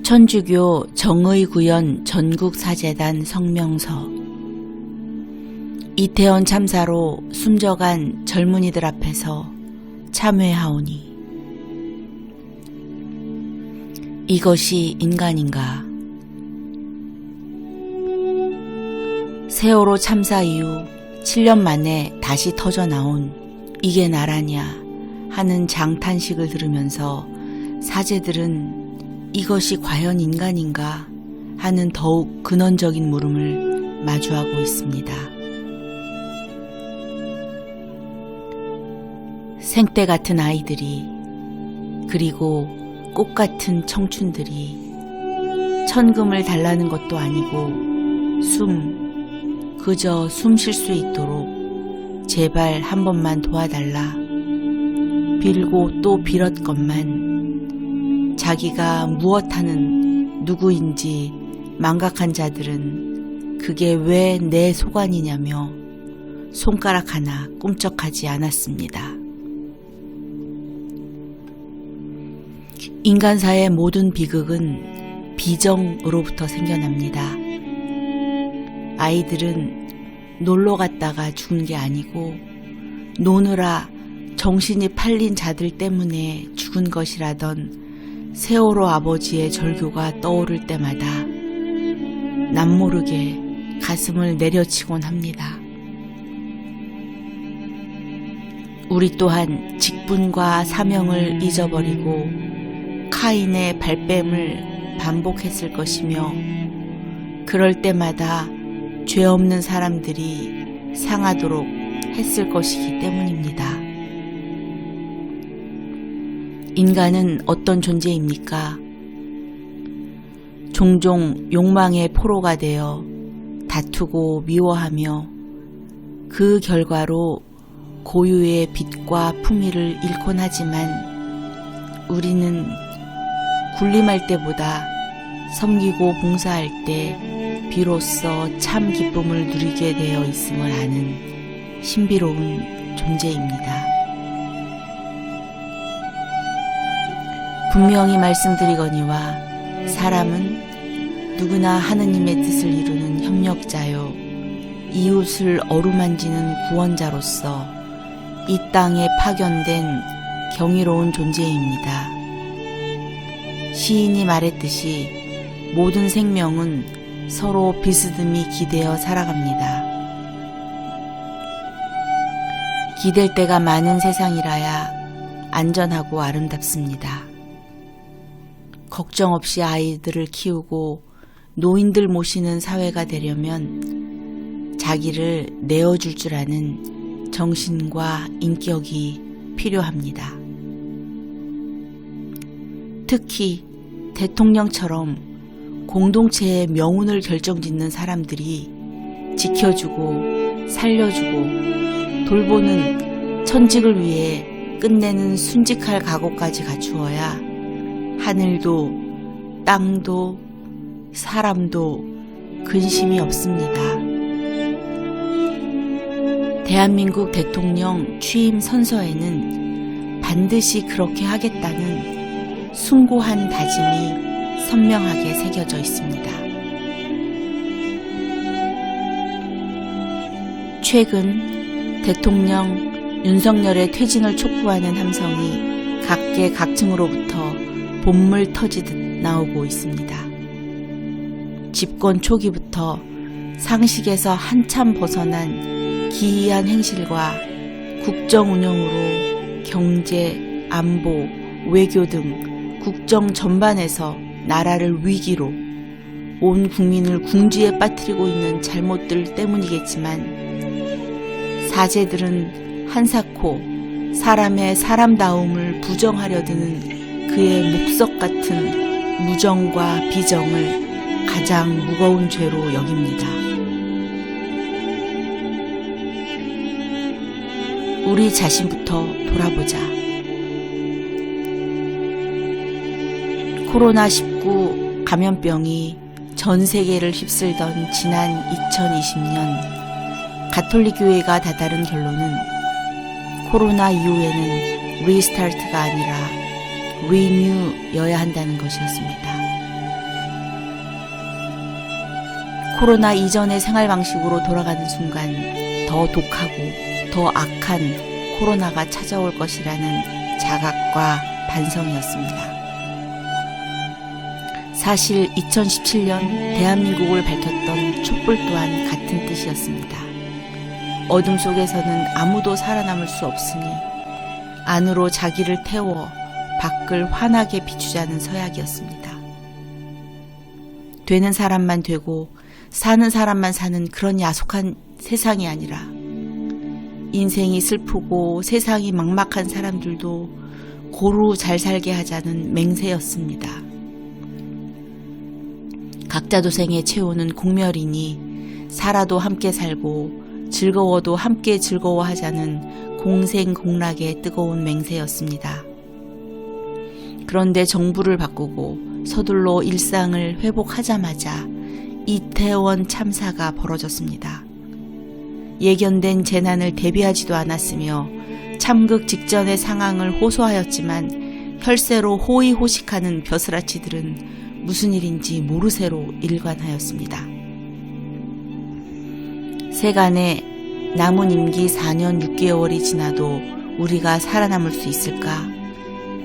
천주교 정의구현 전국사재단 성명서. 이태원 참사로 숨져간 젊은이들 앞에서 참회하오니 이것이 인간인가? 세월호 참사 이후 7년 만에 다시 터져나온 이게 나라냐 하는 장탄식을 들으면서 사제들은 이것이 과연 인간인가 하는 더욱 근원적인 물음을 마주하고 있습니다. 생때 같은 아이들이, 그리고 꽃 같은 청춘들이 천금을 달라는 것도 아니고 그저 숨 쉴 수 있도록 제발 한 번만 도와달라 빌고 또 빌었건만 자기가 무엇하는 누구인지 망각한 자들은 그게 왜 내 소관이냐며 손가락 하나 꿈쩍하지 않았습니다. 인간사의 모든 비극은 비정으로부터 생겨납니다. 아이들은 놀러 갔다가 죽은 게 아니고 노느라 정신이 팔린 자들 때문에 죽은 것이라던 세월호 아버지의 절교가 떠오를 때마다 남모르게 가슴을 내려치곤 합니다. 우리 또한 직분과 사명을 잊어버리고 카인의 발뺌을 반복했을 것이며 그럴 때마다 죄 없는 사람들이 상하도록 했을 것이기 때문입니다. 인간은 어떤 존재입니까? 종종 욕망의 포로가 되어 다투고 미워하며 그 결과로 고유의 빛과 품위를 잃곤 하지만 우리는 군림할 때보다 섬기고 봉사할 때 비로소 참 기쁨을 누리게 되어 있음을 아는 신비로운 존재입니다. 분명히 말씀드리거니와 사람은 누구나 하느님의 뜻을 이루는 협력자요 이웃을 어루만지는 구원자로서 이 땅에 파견된 경이로운 존재입니다. 시인이 말했듯이 모든 생명은 서로 비스듬히 기대어 살아갑니다. 기댈 데가 많은 세상이라야 안전하고 아름답습니다. 걱정 없이 아이들을 키우고 노인들 모시는 사회가 되려면 자기를 내어줄 줄 아는 정신과 인격이 필요합니다. 특히 대통령처럼 공동체의 명운을 결정짓는 사람들이 지켜주고 살려주고 돌보는 천직을 위해 끝내는 순직할 각오까지 갖추어야 하늘도 땅도 사람도 근심이 없습니다. 대한민국 대통령 취임 선서에는 반드시 그렇게 하겠다는 숭고한 다짐이 선명하게 새겨져 있습니다. 최근 대통령 윤석열의 퇴진을 촉구하는 함성이 각계각층으로부터 본물 터지듯 나오고 있습니다. 집권 초기부터 상식에서 한참 벗어난 기이한 행실과 국정 운영으로 경제, 안보, 외교 등 국정 전반에서 나라를 위기로 온 국민을 궁지에 빠뜨리고 있는 잘못들 때문이겠지만 사제들은 한사코 사람의 사람다움을 부정하려 드는 그의 목석 같은 무정과 비정을 가장 무거운 죄로 여깁니다. 우리 자신부터 돌아보자. 코로나19 감염병이 전 세계를 휩쓸던 지난 2020년 가톨릭교회가 다다른 결론은 코로나 이후에는 리스타트가 아니라 리뉴여야 한다는 것이었습니다. 코로나 이전의 생활 방식으로 돌아가는 순간 더 독하고 더 악한 코로나가 찾아올 것이라는 자각과 반성이었습니다. 사실 2017년 대한민국을 밝혔던 촛불 또한 같은 뜻이었습니다. 어둠 속에서는 아무도 살아남을 수 없으니 안으로 자기를 태워 밖을 환하게 비추자는 서약이었습니다. 되는 사람만 되고 사는 사람만 사는 그런 야속한 세상이 아니라 인생이 슬프고 세상이 막막한 사람들도 고루 잘 살게 하자는 맹세였습니다. 각자 도생에 채우는 공멸이니 살아도 함께 살고 즐거워도 함께 즐거워하자는 공생공락의 뜨거운 맹세였습니다. 그런데 정부를 바꾸고 서둘러 일상을 회복하자마자 이태원 참사가 벌어졌습니다. 예견된 재난을 대비하지도 않았으며 참극 직전의 상황을 호소하였지만 혈세로 호의호식하는 벼슬아치들은 무슨 일인지 모르쇠로 일관하였습니다. 세간에 남은 임기 4년 6개월이 지나도 우리가 살아남을 수 있을까?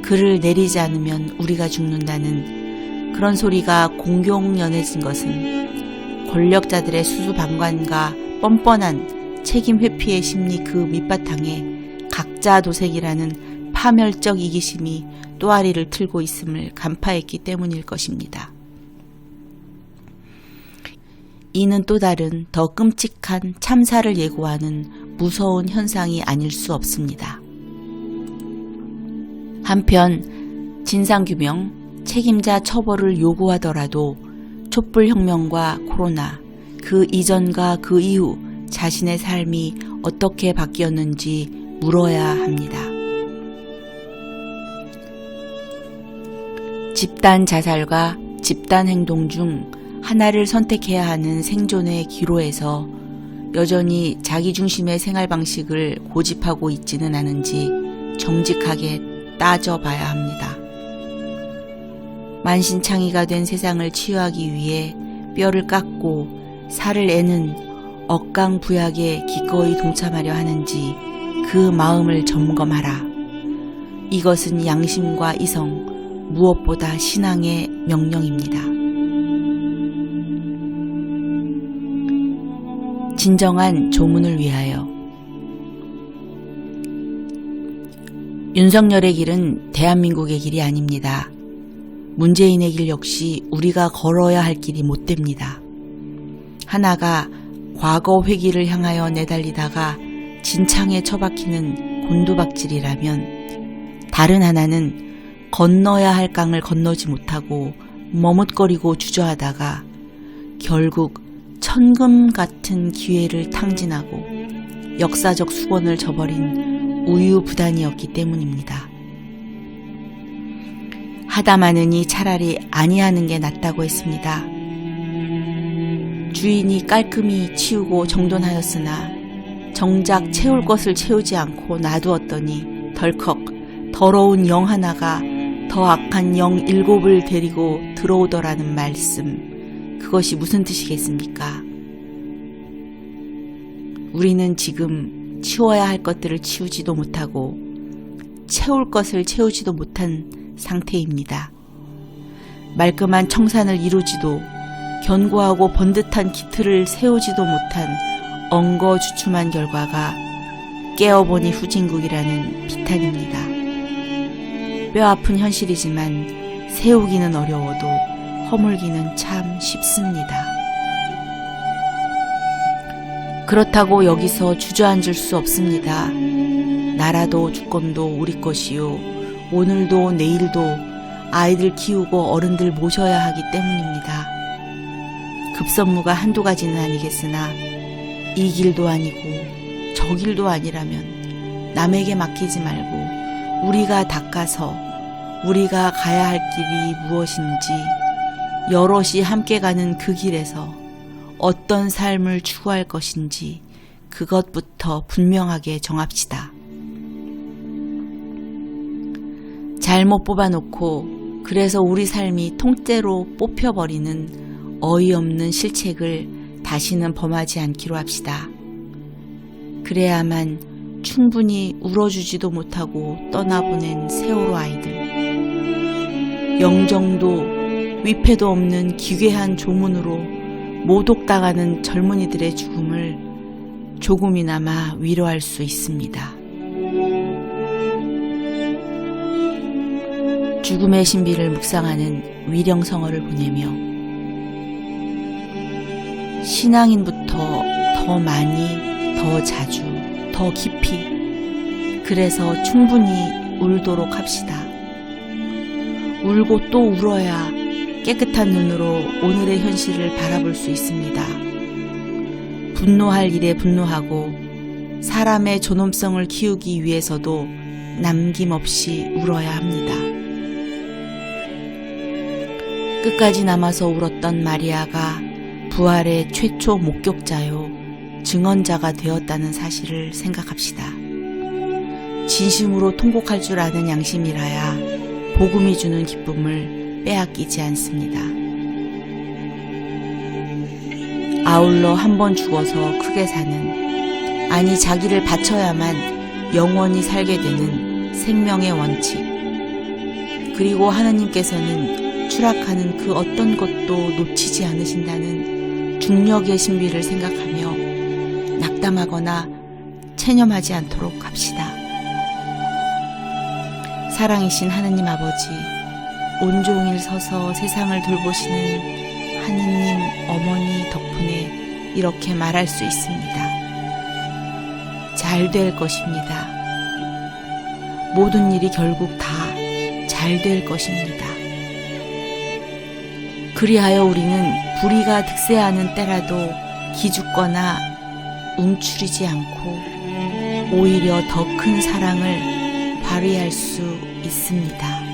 그를 내리지 않으면 우리가 죽는다는 그런 소리가 공공연해진 것은 권력자들의 수수방관과 뻔뻔한 책임 회피의 심리 그 밑바탕에 각자 도생이라는 파멸적 이기심이 또아리를 틀고 있음을 간파했기 때문일 것입니다. 이는 또 다른 더 끔찍한 참사를 예고하는 무서운 현상이 아닐 수 없습니다. 한편 진상규명, 책임자 처벌을 요구하더라도 촛불혁명과 코로나, 그 이전과 그 이후 자신의 삶이 어떻게 바뀌었는지 물어야 합니다. 집단 자살과 집단 행동 중 하나를 선택해야 하는 생존의 기로에서 여전히 자기중심의 생활 방식을 고집하고 있지는 않은지 정직하게 따져봐야 합니다. 만신창이가 된 세상을 치유하기 위해 뼈를 깎고 살을 애는 억강부약에 기꺼이 동참하려 하는지 그 마음을 점검하라. 이것은 양심과 이성, 무엇보다 신앙의 명령입니다. 진정한 조문을 위하여. 윤석열의 길은 대한민국의 길이 아닙니다. 문재인의 길 역시 우리가 걸어야 할 길이 못 됩니다. 하나가 과거 회기를 향하여 내달리다가 진창에 처박히는 곤두박질이라면 다른 하나는 건너야 할 강을 건너지 못하고 머뭇거리고 주저하다가 결국 천금 같은 기회를 탕진하고 역사적 수건을 저버린 우유부단이었기 때문입니다. 하다 마느니 차라리 아니하는 게 낫다고 했습니다. 주인이 깔끔히 치우고 정돈하였으나 정작 채울 것을 채우지 않고 놔두었더니 덜컥 더러운 영 하나가 더 악한 영 7을 데리고 들어오더라는 말씀, 그것이 무슨 뜻이겠습니까? 우리는 지금 치워야 할 것들을 치우지도 못하고 채울 것을 채우지도 못한 상태입니다. 말끔한 청산을 이루지도 견고하고 번듯한 기틀을 세우지도 못한 엉거주춤한 결과가 깨어보니 후진국이라는 비탄입니다. 뼈아픈 현실이지만 세우기는 어려워도 허물기는 참 쉽습니다. 그렇다고 여기서 주저앉을 수 없습니다. 나라도 주권도 우리 것이요, 오늘도 내일도 아이들 키우고 어른들 모셔야 하기 때문입니다. 급선무가 한두 가지는 아니겠으나 이 길도 아니고 저 길도 아니라면 남에게 맡기지 말고 우리가 닦아서 우리가 가야 할 길이 무엇인지 여럿이 함께 가는 그 길에서 어떤 삶을 추구할 것인지 그것부터 분명하게 정합시다. 잘못 뽑아놓고 그래서 우리 삶이 통째로 뽑혀버리는 어이없는 실책을 다시는 범하지 않기로 합시다. 그래야만 충분히 울어주지도 못하고 떠나보낸 세월호 아이들. 영정도 위패도 없는 기괴한 조문으로 모독당하는 젊은이들의 죽음을 조금이나마 위로할 수 있습니다. 죽음의 신비를 묵상하는 위령성어를 보내며 신앙인부터 더 많이, 더 자주, 더 깊이, 그래서 충분히 울도록 합시다. 울고 또 울어야 깨끗한 눈으로 오늘의 현실을 바라볼 수 있습니다. 분노할 일에 분노하고 사람의 존엄성을 키우기 위해서도 남김없이 울어야 합니다. 끝까지 남아서 울었던 마리아가 부활의 최초 목격자요 증언자가 되었다는 사실을 생각합시다. 진심으로 통곡할 줄 아는 양심이라야 복음이 주는 기쁨을 빼앗기지 않습니다. 아울러 한 번 죽어서 크게 사는, 아니 자기를 바쳐야만 영원히 살게 되는 생명의 원칙, 그리고 하느님께서는 추락하는 그 어떤 것도 놓치지 않으신다는 중력의 신비를 생각하며 낙담하거나 체념하지 않도록 합시다. 사랑이신 하느님 아버지, 온종일 서서 세상을 돌보시는 하느님 어머니 덕분에 이렇게 말할 수 있습니다. 잘 될 것입니다. 모든 일이 결국 다 잘 될 것입니다. 그리하여 우리는 불의가 득세하는 때라도 기죽거나 움츠리지 않고 오히려 더 큰 사랑을 발휘할 수 있습니다.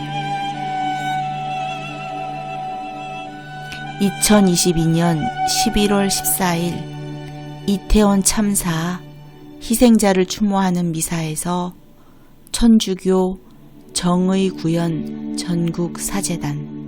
2022년 11월 14일 이태원 참사 희생자를 추모하는 미사에서 천주교 정의구현 전국사재단